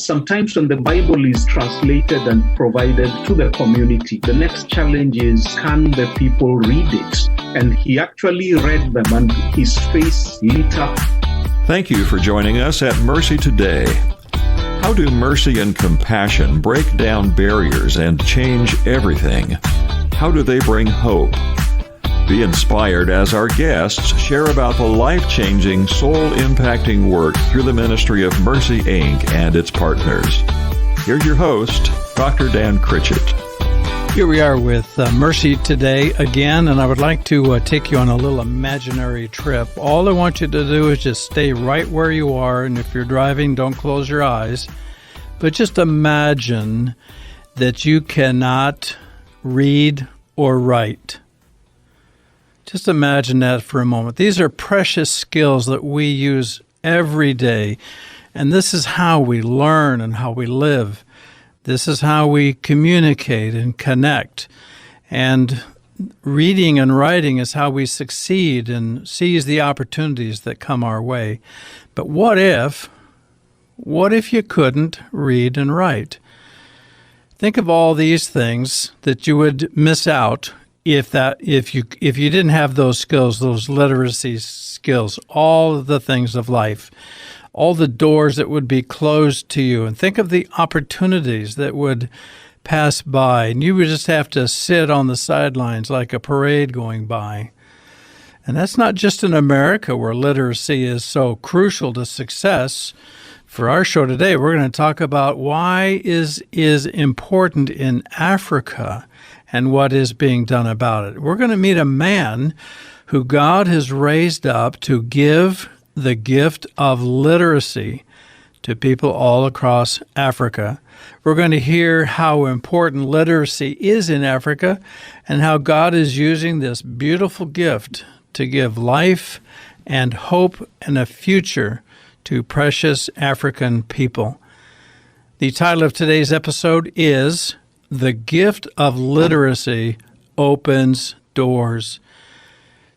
sometimes when the Bible is translated and provided to the community, the next challenge is, can the people read it? And he actually read them and his face lit up. Thank you for joining us at Mercy Today. How do mercy and compassion break down barriers and change everything? How do they bring hope? Be inspired as our guests share about the life-changing, soul-impacting work through the ministry of Mercy, Inc. and its partners. Here's your host, Dr. Dan Critchett. Here we are with Mercy Today again, and I would like to take you on a little imaginary trip. All I want you to do is just stay right where you are, and if you're driving, don't close your eyes. But just imagine that you cannot read or write. Just imagine that for a moment. These are precious skills that we use every day, and this is how we learn and how we live. This is how we communicate and connect. And reading and writing is how we succeed and seize the opportunities that come our way. But what if you couldn't read and write? Think of all these things that you would miss out if you didn't have those skills, those literacy skills, all of the things of life, all the doors that would be closed to you. And think of the opportunities that would pass by, and you would just have to sit on the sidelines like a parade going by. And that's not just in America, where literacy is so crucial to success. For our show today, we're going to talk about why is important in Africa and what is being done about it. We're going to meet a man who God has raised up to give the gift of literacy to people all across Africa. We're going to hear how important literacy is in Africa and how God is using this beautiful gift to give life and hope and a future to precious African people. The title of today's episode is The Gift of Literacy Opens Doors.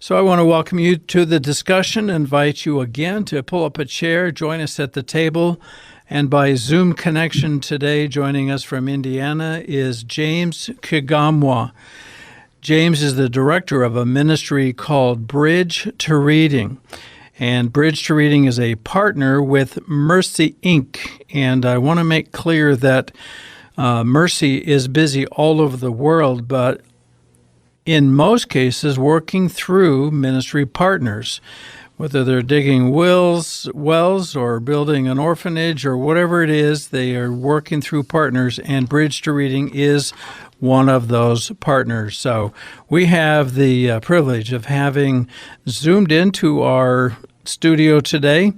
So I want to welcome you to the discussion, invite you again to pull up a chair, join us at the table. And by Zoom connection today, joining us from Indiana is James Kigamwa. James is the director of a ministry called Bridge to Reading. And Bridge to Reading is a partner with Mercy, Inc. And I want to make clear that Mercy is busy all over the world, but in most cases working through ministry partners, whether they're digging wells or building an orphanage or whatever it is, they are working through partners, and Bridge to Reading is one of those partners. So we have the privilege of having zoomed into our studio today.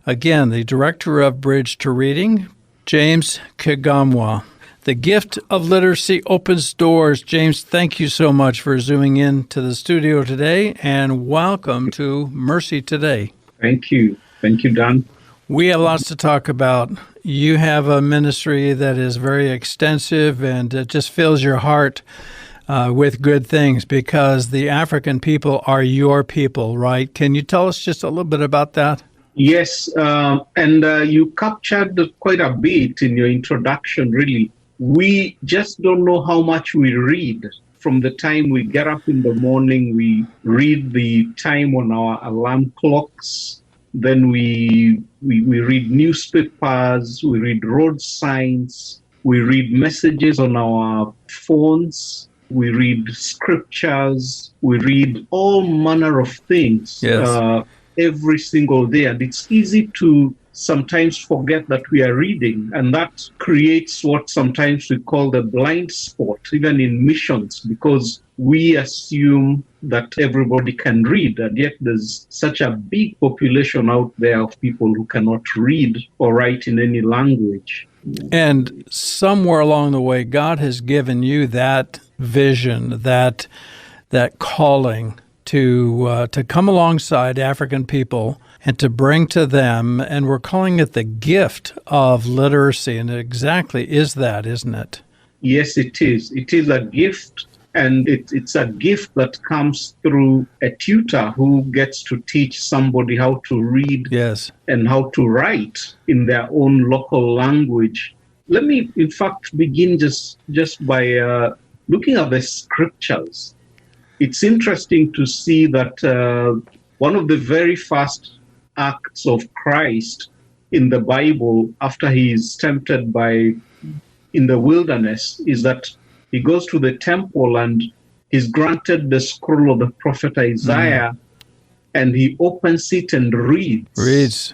Again, the director of Bridge to Reading, James Kigamwa. The gift of literacy opens doors. James, thank you so much for zooming in to the studio today, and welcome to Mercy Today. Thank you. Thank you, Dan. We have lots to talk about. You have a ministry that is very extensive, and it just fills your heart with good things, because the African people are your people, right? Can you tell us just a little bit about that? Yes, and you captured quite a bit in your introduction, really. We just don't know how much we read. From the time we get up in the morning, we read the time on our alarm clocks. Then we read newspapers, we read road signs, we read messages on our phones, we read scriptures, we read all manner of things every single day. And it's easy to sometimes forget that we are reading, and that creates what sometimes we call the blind spot, even in missions, because we assume that everybody can read, and yet there's such a big population out there of people who cannot read or write in any language. And somewhere along the way, God has given you that vision, that calling to come alongside African people and to bring to them, and we're calling it the gift of literacy, and it exactly is that, isn't it? Yes, it is. It is a gift And it's a gift that comes through a tutor who gets to teach somebody how to read Yes. and how to write in their own local language. Let me, in fact, begin just by looking at the scriptures. It's interesting to see that one of the very first acts of Christ in the Bible after he is tempted in the wilderness is that he goes to the temple and is granted the scroll of the prophet Isaiah, and he opens it and reads.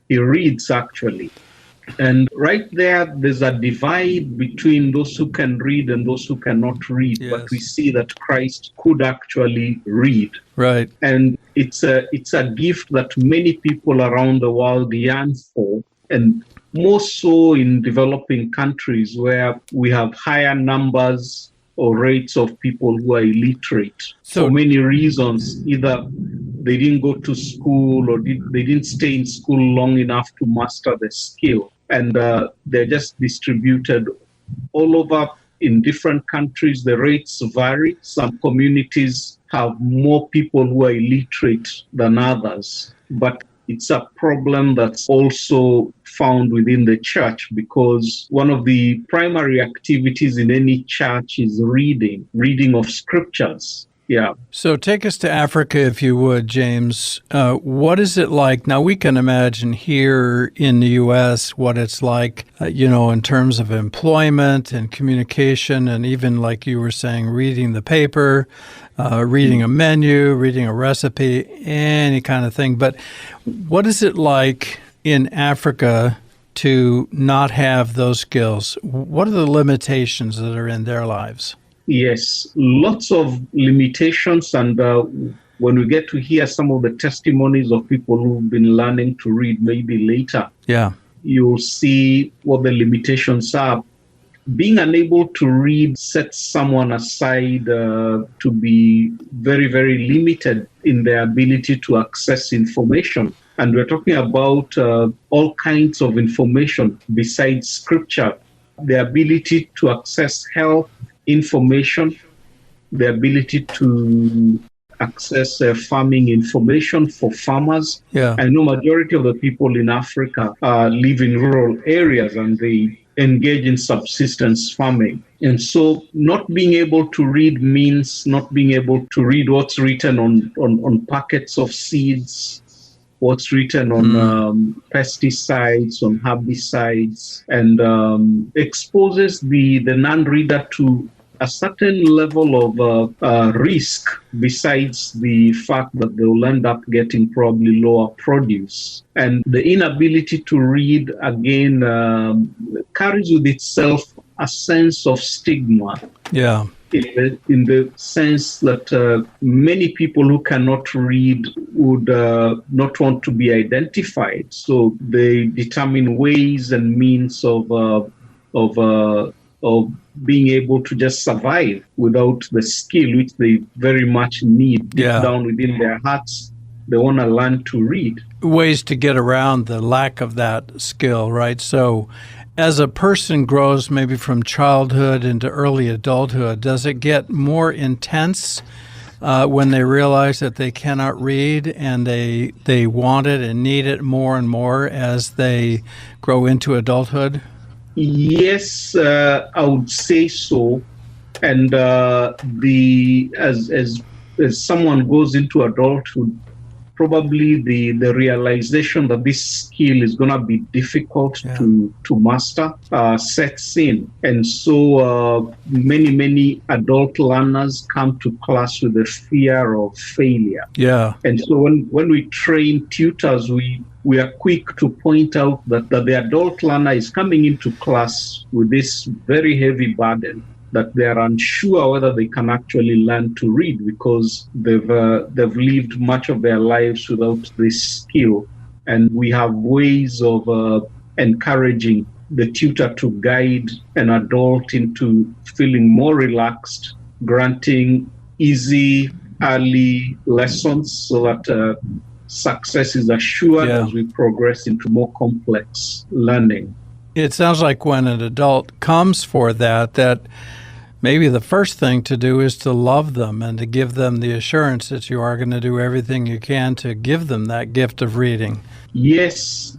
He reads, actually. And right there's a divide between those who can read and those who cannot read. Yes. But we see that Christ could actually read. Right. And it's a gift that many people around the world yearn for, and more so in developing countries where we have higher numbers or rates of people who are illiterate for many reasons. Either they didn't go to school or they didn't stay in school long enough to master the skill. And they're just distributed all over in different countries. The rates vary. Some communities have more people who are illiterate than others. But it's a problem that's also found within the church, because one of the primary activities in any church is reading of scriptures. Yeah. So take us to Africa, if you would, James. What is it like? Now, we can imagine here in the U.S. what it's like, in terms of employment and communication, and even, like you were saying, reading the paper, reading a menu, reading a recipe, any kind of thing. But what is it like in Africa to not have those skills? What are the limitations that are in their lives? Yes, lots of limitations. And when we get to hear some of the testimonies of people who've been learning to read maybe later, you'll see what the limitations are. Being unable to read sets someone aside to be very, very limited in their ability to access information. And we're talking about all kinds of information besides scripture. The ability to access health information, the ability to access farming information for farmers. I know majority of the people in Africa live in rural areas and they engage in subsistence farming. And so not being able to read means not being able to read what's written on packets of seeds, what's written on pesticides, on herbicides, and exposes the non-reader to a certain level of risk, besides the fact that they will end up getting probably lower produce. And the inability to read, again, carries with itself a sense of stigma. Yeah. In the sense that many people who cannot read would not want to be identified. So they determine ways and means of being able to just survive without the skill which they very much need deep down within their hearts. They want to learn to read. Ways to get around the lack of that skill, right? So as a person grows maybe from childhood into early adulthood, does it get more intense when they realize that they cannot read and they want it and need it more and more as they grow into adulthood? Yes, I would say so. And as someone goes into adulthood, probably the realization that this skill is going to be difficult to master sets in. And so many adult learners come to class with the fear of failure. And so when we train tutors, we are quick to point out that the adult learner is coming into class with this very heavy burden, that they are unsure whether they can actually learn to read because they've lived much of their lives without this skill. And we have ways of encouraging the tutor to guide an adult into feeling more relaxed, granting easy, early lessons so that success is assured as we progress into more complex learning. It sounds like when an adult comes for that maybe the first thing to do is to love them and to give them the assurance that you are going to do everything you can to give them that gift of reading. Yes,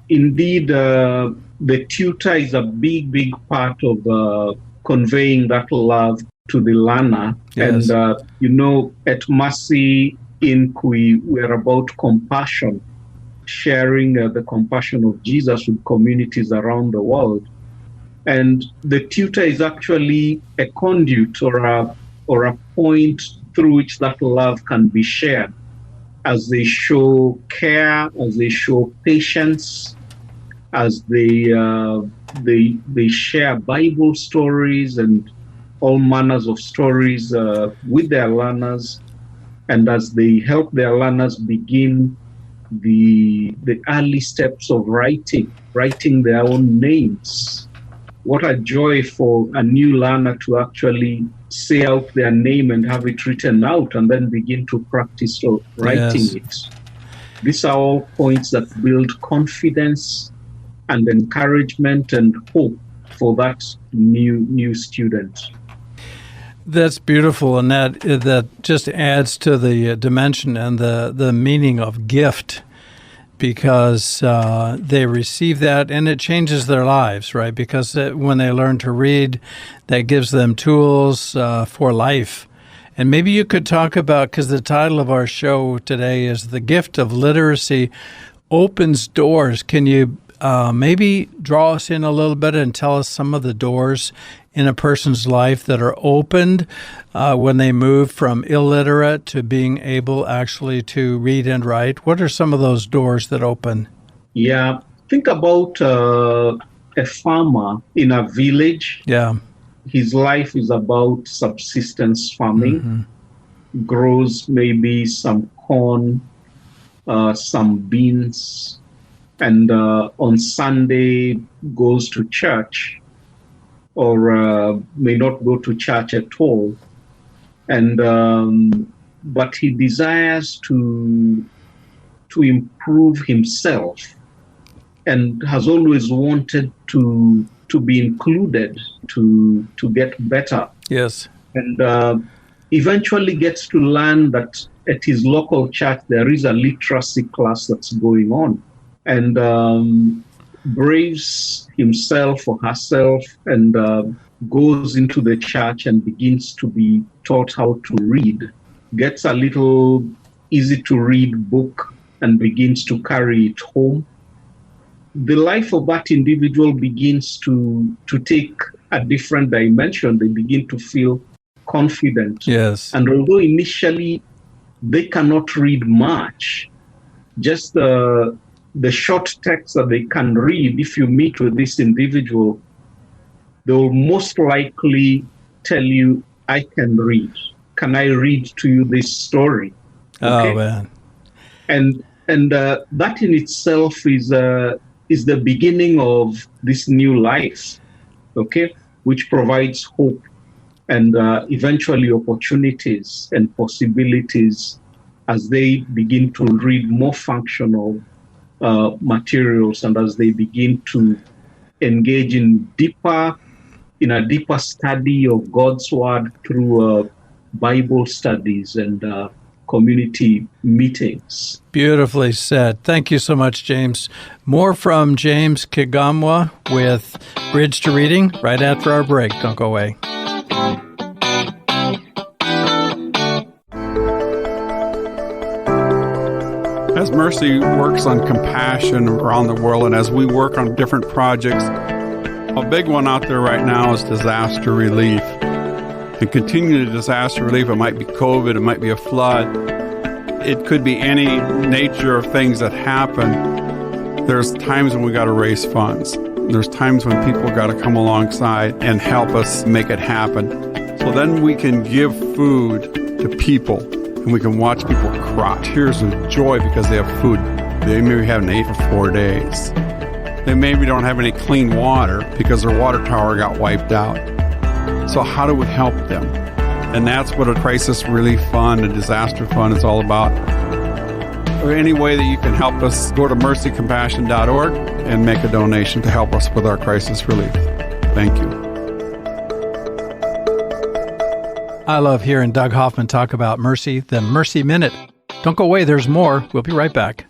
indeed. The tutor is a big part of conveying that love to the learner. Yes. And, at Mercy Inc., we're about compassion, sharing the compassion of Jesus with communities around the world. And the tutor is actually a conduit or a point through which that love can be shared as they show care, as they show patience, as they share Bible stories and all manners of stories with their learners, and as they help their learners begin the early steps of writing their own names. What a joy for a new learner to actually say out their name and have it written out and then begin to practice writing it. These are all points that build confidence and encouragement and hope for that new student. That's beautiful, and that just adds to the dimension and the meaning of gift, because they receive that and it changes their lives, right? Because when they learn to read, that gives them tools for life. And maybe you could talk about, because the title of our show today is The Gift of Literacy Opens Doors. Can you maybe draw us in a little bit and tell us some of the doors in a person's life that are opened when they move from illiterate to being able actually to read and write? What are some of those doors that open? Yeah, think about a farmer in a village. Yeah. His life is about subsistence farming, grows maybe some corn, some beans, and on Sunday goes to church, or may not go to church at all. And but he desires to improve himself and has always wanted to be included, to get better. Yes. And eventually gets to learn that at his local church there is a literacy class that's going on, and braves himself or herself and goes into the church and begins to be taught how to read, gets a little easy-to-read book and begins to carry it home. The life of that individual begins to take a different dimension. They begin to feel confident. Yes. And although initially they cannot read much, just the short text that they can read, if you meet with this individual, they will most likely tell you, I can read. Can I read to you this story? Okay? Oh, man. And that in itself is the beginning of this new life, okay, which provides hope and eventually opportunities and possibilities as they begin to read more functional materials and as they begin to engage in a deeper study of God's Word through Bible studies and community meetings. Beautifully said. Thank you so much, James. More from James Kigamwa with Bridge to Reading right after our break. Don't go away. As Mercy works on compassion around the world, and as we work on different projects, a big one out there right now is disaster relief. And continuing disaster relief, it might be COVID, it might be a flood, it could be any nature of things that happen. There's times when we got to raise funds. There's times when people got to come alongside and help us make it happen. So then we can give food to people, and we can watch people cry, tears of joy because they have food. They maybe haven't eaten for 4 days. They maybe don't have any clean water because their water tower got wiped out. So how do we help them? And that's what a crisis relief fund, a disaster fund is all about. Or any way that you can help us, go to mercycompassion.org and make a donation to help us with our crisis relief. Thank you. I love hearing Doug Hoffman talk about Mercy, the Mercy Minute. Don't go away, there's more. We'll be right back.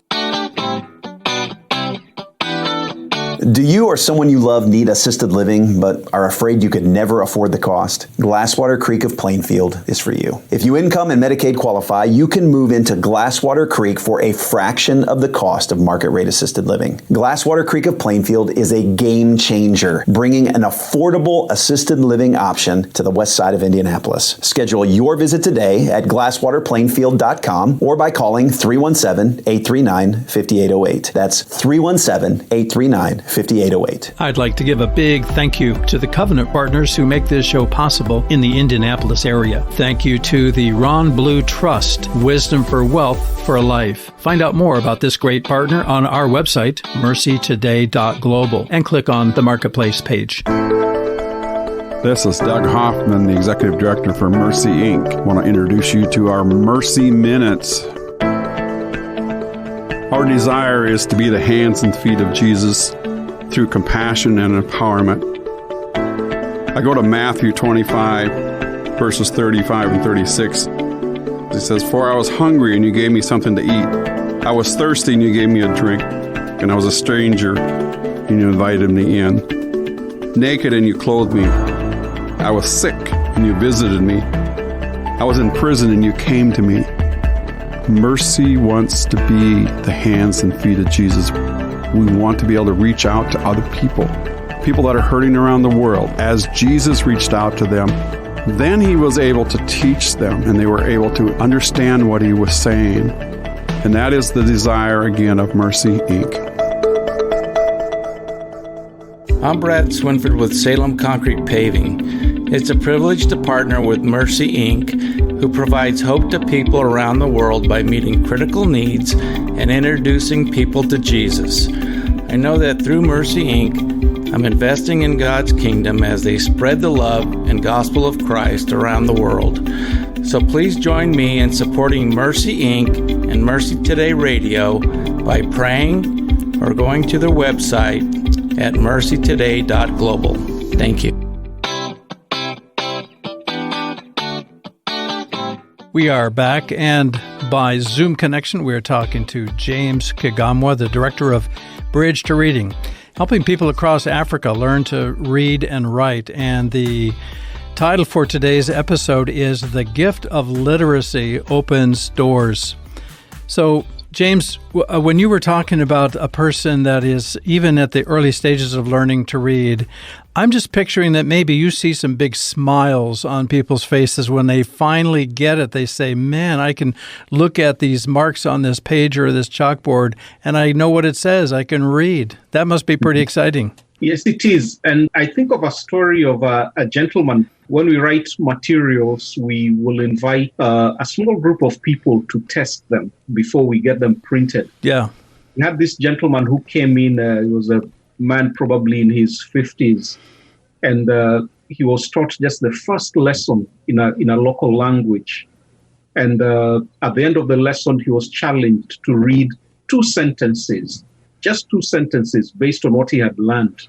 Do you or someone you love need assisted living but are afraid you could never afford the cost? Glasswater Creek of Plainfield is for you. If you income and Medicaid qualify, you can move into Glasswater Creek for a fraction of the cost of market rate assisted living. Glasswater Creek of Plainfield is a game changer, bringing an affordable assisted living option to the west side of Indianapolis. Schedule your visit today at glasswaterplainfield.com or by calling 317-839-5808. That's 317-839-5808. I'd like to give a big thank you to the Covenant partners who make this show possible in the Indianapolis area. Thank you to the Ron Blue Trust, Wisdom for Wealth for a Life. Find out more about this great partner on our website, MercyToday.global, and click on the Marketplace page. This is Doug Hoffman, the Executive Director for Mercy, Inc. I want to introduce you to our Mercy Minutes. Our desire is to be the hands and feet of Jesus through compassion and empowerment. I go to Matthew 25, verses 35 and 36. It says, "For I was hungry, and you gave me something to eat. I was thirsty, and you gave me a drink. And I was a stranger, and you invited me in. Naked, and you clothed me. I was sick, and you visited me. I was in prison, and you came to me." Mercy wants to be the hands and feet of Jesus. We want to be able to reach out to other people that are hurting around the world. As Jesus reached out to them, then he was able to teach them, and they were able to understand what he was saying. And that is the desire, again, of Mercy, Inc. I'm Brad Swinford with Salem Concrete Paving. It's a privilege to partner with Mercy, Inc., who provides hope to people around the world by meeting critical needs and introducing people to Jesus. I know that through Mercy, Inc., I'm investing in God's kingdom as they spread the love and gospel of Christ around the world. So please join me in supporting Mercy, Inc. and Mercy Today Radio by praying or going to their website at MercyToday.global. Thank you. We are back, and by Zoom connection, we are talking to James Kigamwa, the Director of Bridge to Reading, helping people across Africa learn to read and write. And the title for today's episode is The Gift of Literacy Opens Doors. So, James, when you were talking about a person that is even at the early stages of learning to read, I'm just picturing that maybe you see some big smiles on people's faces when they finally get it. They say, man, I can look at these marks on this page or this chalkboard, and I know what it says. I can read. That must be pretty exciting. Yes, it is. And I think of a story of a gentleman. When we write materials, we will invite a small group of people to test them before we get them printed. Yeah. We had this gentleman who came in. He was a man probably in his 50s. And he was taught just the first lesson in a local language. And at the end of the lesson, he was challenged to read just two sentences based on what he had learned.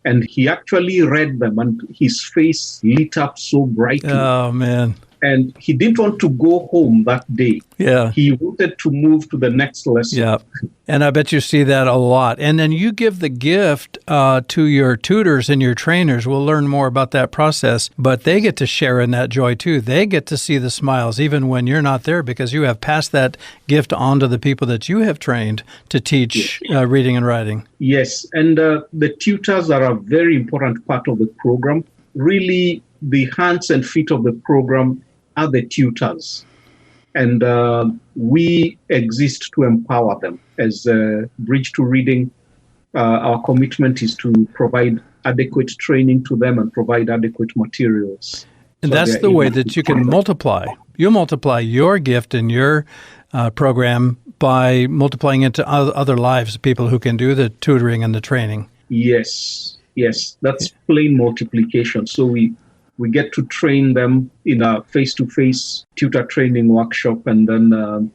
And he actually read them, and his face lit up so brightly. Oh, man. And he didn't want to go home that day. Yeah. He wanted to move to the next lesson. Yeah. And I bet you see that a lot. And then you give the gift to your tutors and your trainers. We'll learn more about that process, but they get to share in that joy too. They get to see the smiles even when you're not there, because you have passed that gift on to the people that you have trained to teach reading and writing. Yes. And the tutors are a very important part of the program. Really, the hands and feet of the program are the tutors. And we exist to empower them. As Bridge to Reading, our commitment is to provide adequate training to them and provide adequate materials. And that's the way that you can multiply. You multiply your gift and your program by multiplying it to other lives, people who can do the tutoring and the training. Yes. That's plain multiplication. So we get to train them in a face-to-face tutor training workshop, and then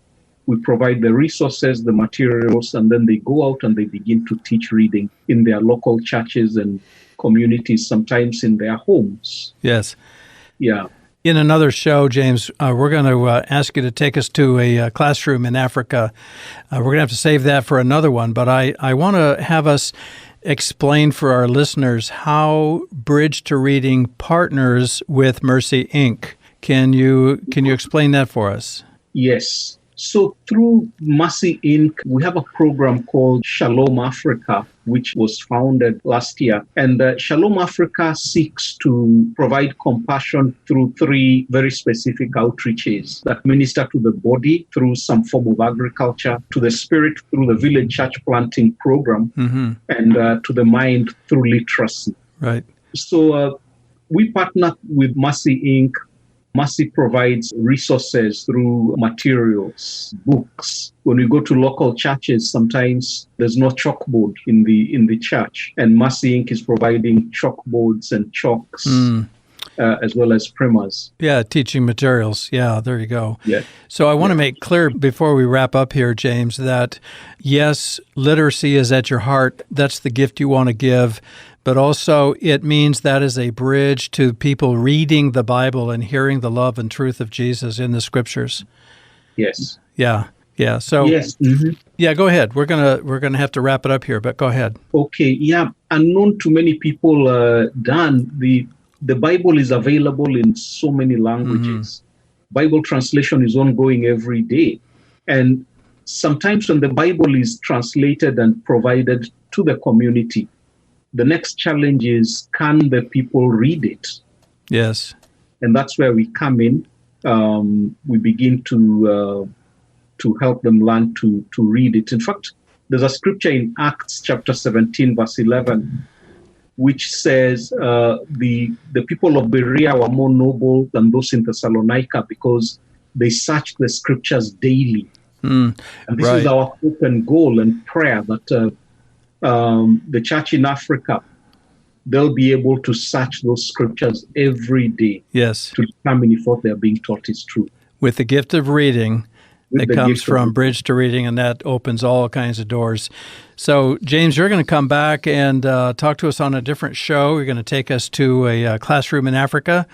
we provide the resources, the materials, and then they go out and they begin to teach reading in their local churches and communities, sometimes in their homes. Yes. Yeah. In another show, James, we're going to ask you to take us to a classroom in Africa. We're going to have to save that for another one, but I want to have us explain for our listeners how Bridge to Reading partners with Mercy Inc. Can you explain that for us? Yes. So through Mercy Inc., we have a program called Shalom Africa, which was founded last year. And Shalom Africa seeks to provide compassion through 3 very specific outreaches that minister to the body through some form of agriculture, to the spirit through the village church planting program, and to the mind through literacy. Right. So we partner with Mercy Inc. Mercy provides resources through materials, books. When we go to local churches, sometimes there's no chalkboard in the church, and Mercy Inc. is providing chalkboards and chalks, as well as primers. Yeah, teaching materials. Yeah, there you go. Yeah. So I want to make clear before we wrap up here, James, that yes, literacy is at your heart. That's the gift you want to give. But also it means that is a bridge to people reading the Bible and hearing the love and truth of Jesus in the Scriptures. Yes. Yeah. Yeah. So yes. Yeah, go ahead. We're gonna have to wrap it up here, but go ahead. Okay. Yeah. Unknown to many people, Dan, the Bible is available in so many languages. Bible translation is ongoing every day. And sometimes when the Bible is translated and provided to the community, the next challenge is, can the people read it? Yes. And that's where we come in. We begin to help them learn to read it. In fact, there's a scripture in Acts chapter 17, verse 11, which says the people of Berea were more noble than those in Thessalonica because they searched the scriptures daily. And this is our hope and goal and prayer that the church in Africa, they'll be able to search those scriptures every day. Yes. To determine if what they're being taught is true. With the gift of reading that comes from Bridge to Reading, and that opens all kinds of doors. So, James, you're going to come back and talk to us on a different show. You're going to take us to a classroom in Africa.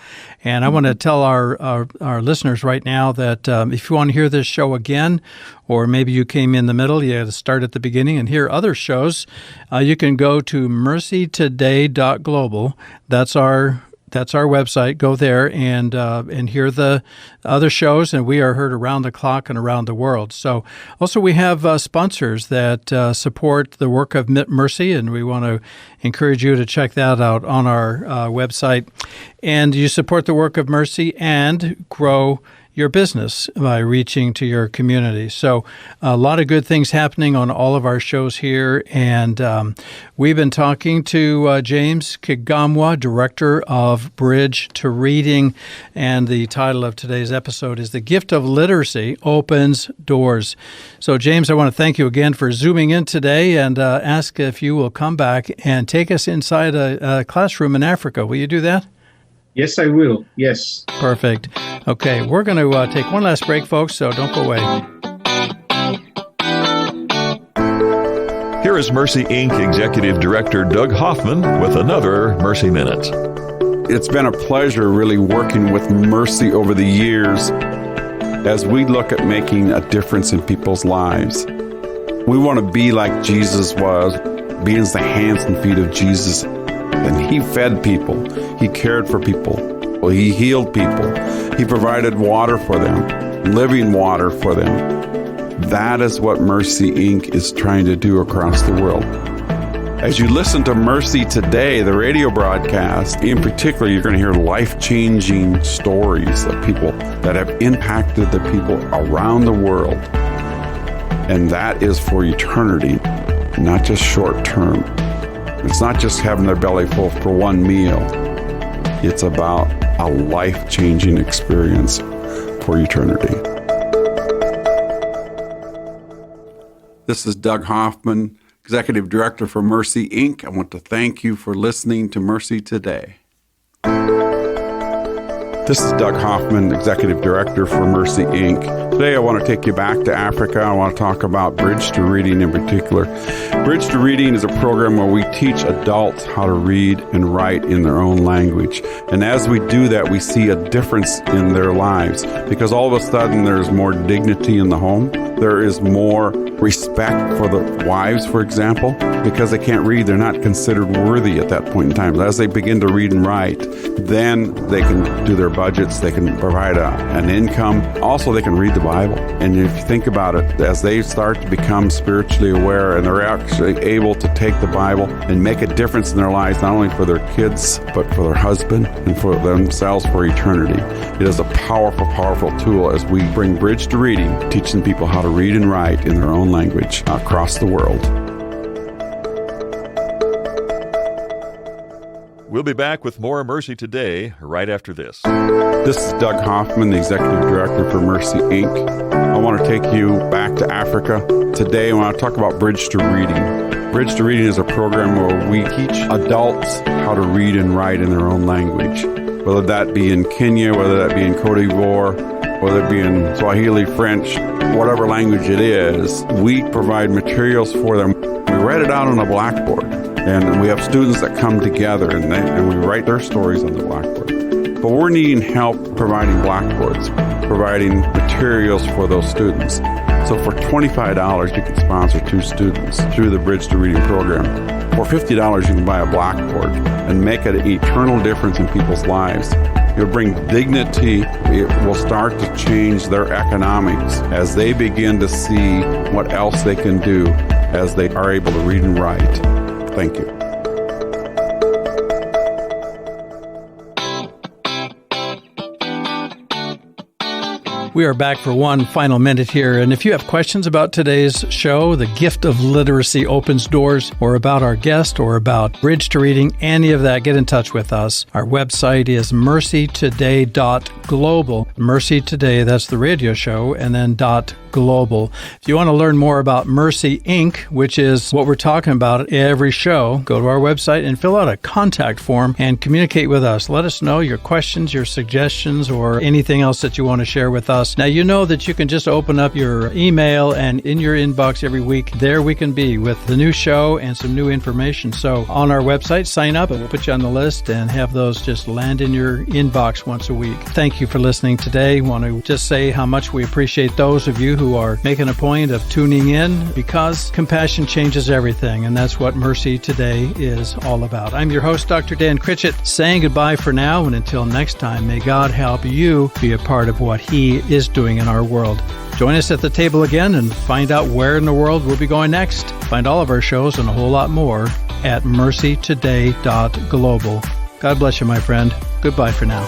And I want to tell our listeners right now that if you want to hear this show again, or maybe you came in the middle, you had to start at the beginning and hear other shows, you can go to MercyToday.global. That's our website. Go there and hear the other shows, and we are heard around the clock and around the world. So also we have sponsors that support the work of Mercy, and we want to encourage you to check that out on our website. And you support the work of Mercy and grow your business by reaching to your community. So a lot of good things happening on all of our shows here. And we've been talking to James Kigamwa, Director of Bridge to Reading. And the title of today's episode is The Gift of Literacy Opens Doors. So, James, I want to thank you again for zooming in today and ask if you will come back and take us inside a classroom in Africa. Will you do that? Yes, I will. Yes. Perfect. Okay, we're going to take one last break, folks, so don't go away. Here is Mercy Inc. Executive Director Doug Hoffman with another Mercy Minute. It's been a pleasure really working with Mercy over the years as we look at making a difference in people's lives. We want to be like Jesus was, being the hands and feet of Jesus. And he fed people. He cared for people. Well, he healed people. He provided water for them, living water for them. That is what Mercy Inc. is trying to do across the world. As you listen to Mercy Today, the radio broadcast, in particular, you're going to hear life-changing stories of people that have impacted the people around the world. And that is for eternity, not just short term. It's not just having their belly full for one meal. It's about a life-changing experience for eternity. This is Doug Hoffman, Executive Director for Mercy Inc. I want to thank you for listening to Mercy Today. This is Doug Hoffman, Executive Director for Mercy Inc. Today I want to take you back to Africa. I want to talk about Bridge to Reading in particular. Bridge to Reading is a program where we teach adults how to read and write in their own language. And as we do that, we see a difference in their lives because all of a sudden there's more dignity in the home. There is more respect for the wives, for example, because they can't read. They're not considered worthy at that point in time. As they begin to read and write, then they can do their budgets. They can provide an income. Also, they can read the Bible. And if you think about it, as they start to become spiritually aware and they're actually able to take the Bible and make a difference in their lives, not only for their kids, but for their husband and for themselves for eternity. It is a powerful, powerful tool as we bring Bridge to Reading, teaching people how to read and write in their own language across the world. We'll be back with more Mercy Today right after this. This is Doug Hoffman, the Executive Director for Mercy, Inc. I want to take you back to Africa. Today I want to talk about Bridge to Reading. Bridge to Reading is a program where we teach adults how to read and write in their own language, whether that be in Kenya, whether that be in Cote d'Ivoire, whether it be in Swahili, French, whatever language it is. We provide materials for them. We write it out on a blackboard. And we have students that come together and we write their stories on the blackboard. But we're needing help providing blackboards, providing materials for those students. So for $25, you can sponsor 2 students through the Bridge to Reading program. For $50, you can buy a blackboard and make an eternal difference in people's lives. It'll bring dignity. It will start to change their economics as they begin to see what else they can do as they are able to read and write. Thank you. We are back for one final minute here, and if you have questions about today's show, The Gift of Literacy Opens Doors, or about our guest, or about Bridge to Reading, any of that, get in touch with us. Our website is MercyToday.global. Mercy Today, that's the radio show, and then .global. If you want to learn more about Mercy Inc., which is what we're talking about every show, go to our website and fill out a contact form and communicate with us. Let us know your questions, your suggestions, or anything else that you want to share with us. Now, you know that you can just open up your email, and in your inbox every week, there we can be with the new show and some new information. So on our website, sign up and we'll put you on the list and have those just land in your inbox once a week. Thank you for listening today. I want to just say how much we appreciate those of you who are making a point of tuning in, because compassion changes everything, and that's what Mercy Today is all about. I'm your host, Dr. Dan Critchett, saying goodbye for now, and until next time, may God help you be a part of what He is doing in our world. Join us at the table again and find out where in the world we'll be going next. Find all of our shows and a whole lot more at MercyToday.global. God bless you, my friend. Goodbye for now.